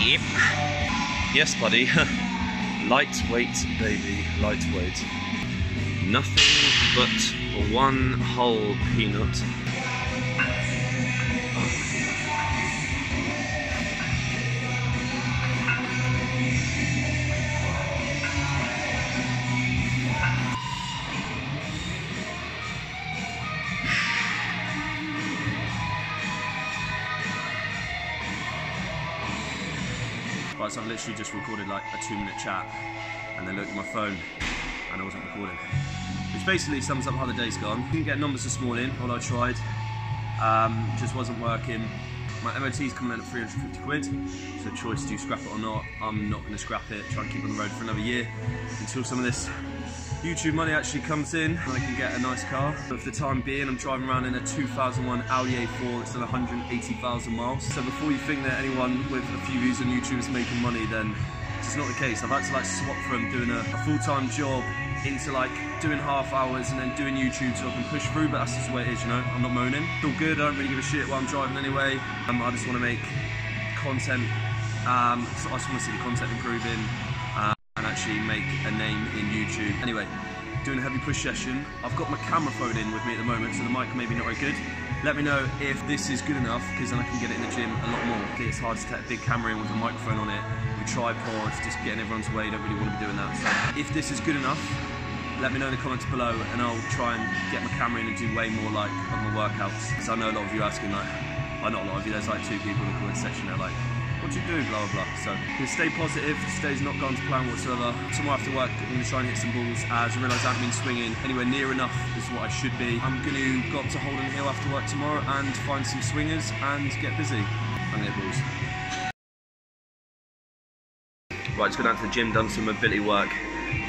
Yep. Yes, buddy. Lightweight, baby. Lightweight. Nothing but one whole peanut. Right, so I've literally just recorded like a 2-minute chat and then looked at my phone and I wasn't recording. Which basically sums up how the day's gone. Didn't get numbers this morning, although I tried. Just wasn't working. My MOT's coming in at 350 quid, so choice, do you scrap it or not? I'm not going to scrap it, try and keep it on the road for another year until some of this YouTube money actually comes in and I can get a nice car. But for the time being, I'm driving around in a 2001 Audi A4 that's done 180,000 miles. So before you think that anyone with a few views on YouTube is making money, then it's just not the case. I've had to like swap from doing a full-time job into like doing half hours and then doing YouTube so I can push through, but that's just the way it is, you know. I'm not moaning. It's all good, I don't really give a shit while I'm driving anyway. I just want to make content, so I just want to see the content improving. And actually make a name in YouTube. Anyway, doing a heavy push session. I've got my camera phone in with me at the moment, so the mic maybe not very good. Let me know if this is good enough, because then I can get it in the gym a lot more. It's hard to take a big camera in with a microphone on it, with tripods, just getting everyone's way. You don't really want to be doing that. So if this is good enough, let me know in the comments below, and I'll try and get my camera in and do way more like on my workouts. Because I know a lot of you asking, like, well, not a lot of you, there's like 2 people in the comment section that are like, what do you do, blah blah blah. So just stay positive, today's not gone to plan whatsoever. Tomorrow after work I'm going to try and hit some balls, as I realise I haven't been swinging anywhere near enough as what I should be. I'm going to go up to Holden Hill after work tomorrow and find some swingers and get busy. I'm going to hit balls. Right, just got down to the gym, done some mobility work.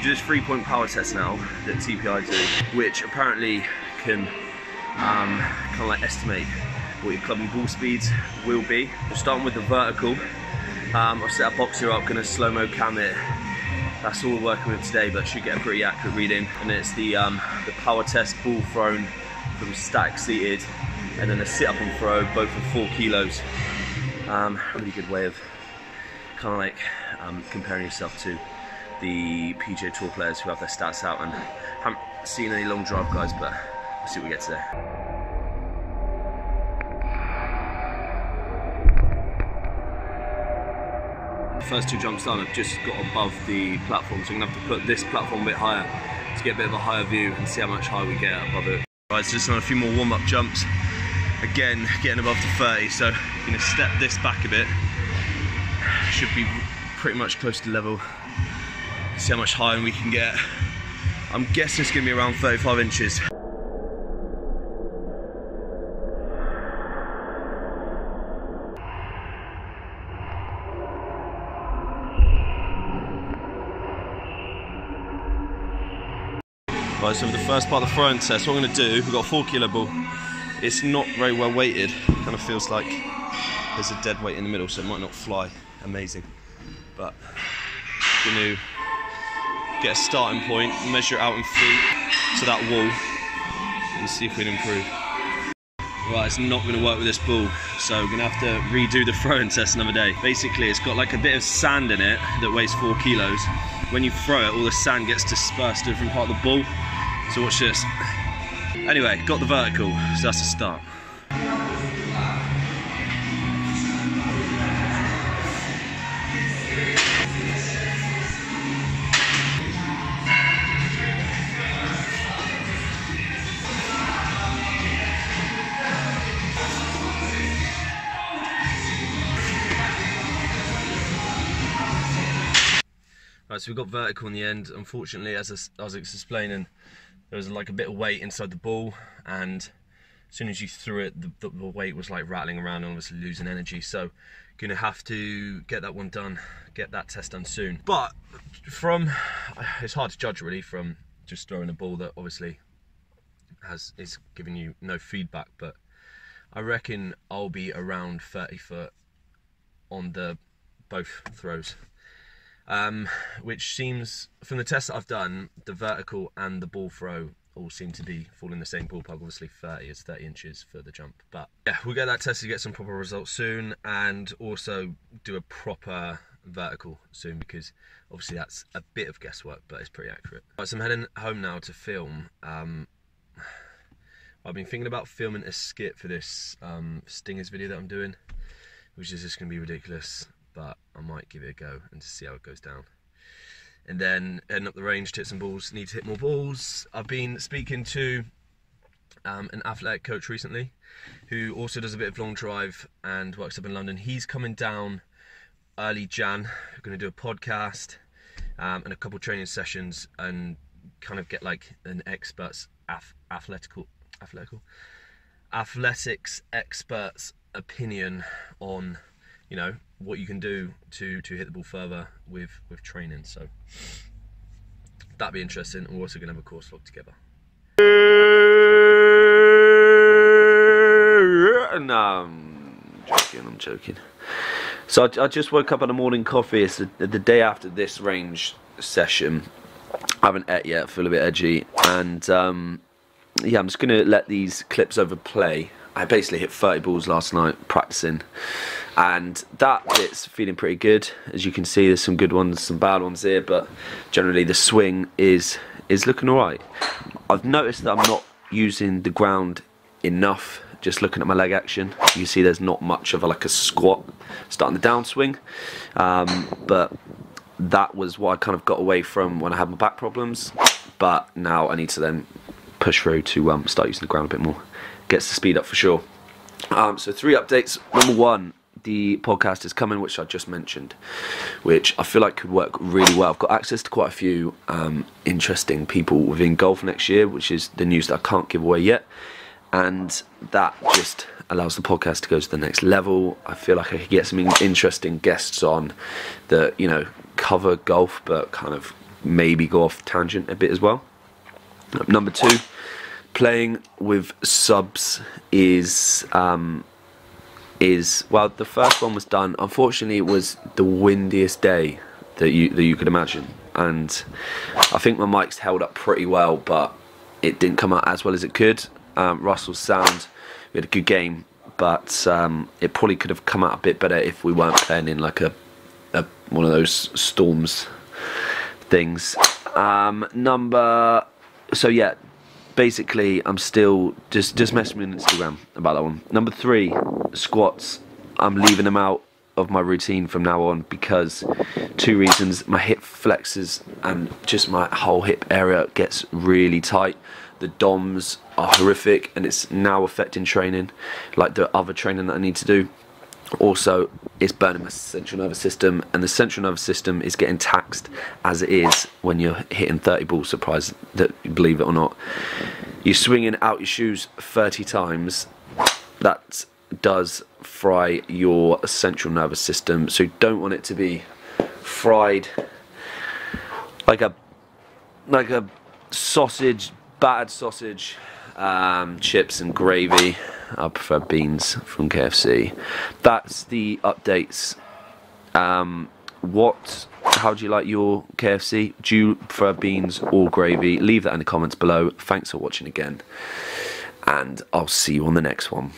Do this 3-point power test now that TPI do, which apparently can kind of like estimate what your club and ball speeds will be. We're starting with the vertical. I've set a box here up, gonna slow-mo cam it. That's all we're working with today, but should get a pretty accurate reading. And then it's the power test, ball thrown from static seated, and then a sit-up and throw, both for 4 kilos. Really good way of kind of like comparing yourself to the PGA Tour players who have their stats out, and haven't seen any long drive guys, but we'll see what we get today. First 2 jumps done, I've just got above the platform, so I'm going to have to put this platform a bit higher to get a bit of a higher view and see how much higher we get above it. Right, so just on a few more warm-up jumps. Again, getting above the 30, so I'm going to step this back a bit. Should be pretty much close to level. See how much higher we can get. I'm guessing it's going to be around 35 inches. Right, so for the first part of the throwing test, what I'm going to do, we've got a 4 kilo ball. It's not very well weighted. It kind of feels like there's a dead weight in the middle, so it might not fly amazing. But I'm going to get a starting point, measure it out in feet to that wall, and see if we can improve. Right, it's not going to work with this ball, so we're going to have to redo the throwing test another day. Basically, it's got like a bit of sand in it that weighs 4 kilos. When you throw it, all the sand gets dispersed to a different part of the ball. So watch this. Anyway, got the vertical, so that's a start. Right, so we got vertical in the end. Unfortunately, as I was explaining, there was like a bit of weight inside the ball, and as soon as you threw it, the weight was like rattling around and obviously losing energy. So gonna have to get that one done, get that test done soon. But it's hard to judge really from just throwing a ball that obviously is giving you no feedback, but I reckon I'll be around 30 foot on both throws, which seems, from the tests that I've done, the vertical and the ball throw all seem to be falling in the same ballpark. Obviously 30 is 30 inches for the jump, but yeah, we'll get that tested, get some proper results soon, and also do a proper vertical soon, because obviously that's a bit of guesswork, but it's pretty accurate. Right, so I'm heading home now to film. I've been thinking about filming a skit for this Stingers video that I'm doing, which is just going to be ridiculous, but I might give it a go and see how it goes down. And then heading up the range to hit some balls, need to hit more balls. I've been speaking to an athletic coach recently, who also does a bit of long drive and works up in London. He's coming down early Jan. We're going to do a podcast and a couple training sessions and kind of get like an expert's athletics expert's opinion on, you know, what you can do to hit the ball further with training. So that'd be interesting. We're also going to have a course log together. No, I'm joking. So I just woke up on a morning coffee. It's the day after this range session. I haven't ate yet, I feel a bit edgy, and yeah, I'm just going to let these clips overplay. I basically hit 30 balls last night practicing, and that bit's feeling pretty good. As you can see, there's some good ones, some bad ones here, but generally the swing is looking alright. I've noticed that I'm not using the ground enough. Just looking at my leg action, you see there's not much of like a squat starting the downswing, but that was what I kind of got away from when I had my back problems. But now I need to then push through to start using the ground a bit more. Gets the speed up for sure. So 3 updates. Number 1, the podcast is coming, which I just mentioned, which I feel like could work really well. I've got access to quite a few interesting people within golf next year, which is the news that I can't give away yet. And that just allows the podcast to go to the next level. I feel like I could get some interesting guests on that, you know, cover golf, but kind of maybe go off tangent a bit as well. Number 2, playing with subs is well, the first one was done. Unfortunately, it was the windiest day that you could imagine, and I think my mic's held up pretty well, but it didn't come out as well as it could. Russell's sound, we had a good game, but it probably could have come out a bit better if we weren't playing in like a one of those storms things. So yeah, basically I'm still just messaging me on Instagram about that one. Number 3, squats. I'm leaving them out of my routine from now on because 2 reasons. My hip flexes and just my whole hip area gets really tight. The DOMs are horrific, and it's now affecting training, like the other training that I need to do. Also, it's burning my central nervous system, and the central nervous system is getting taxed as it is when you're hitting 30 balls. Surprised that you believe it or not. You're swinging out your shoes 30 times. That does fry your central nervous system, so you don't want it to be fried like a sausage. Battered sausage, chips and gravy. I prefer beans from KFC. That's the updates. How do you like your KFC? Do you prefer beans or gravy? Leave that in the comments below. Thanks for watching again, and I'll see you on the next one.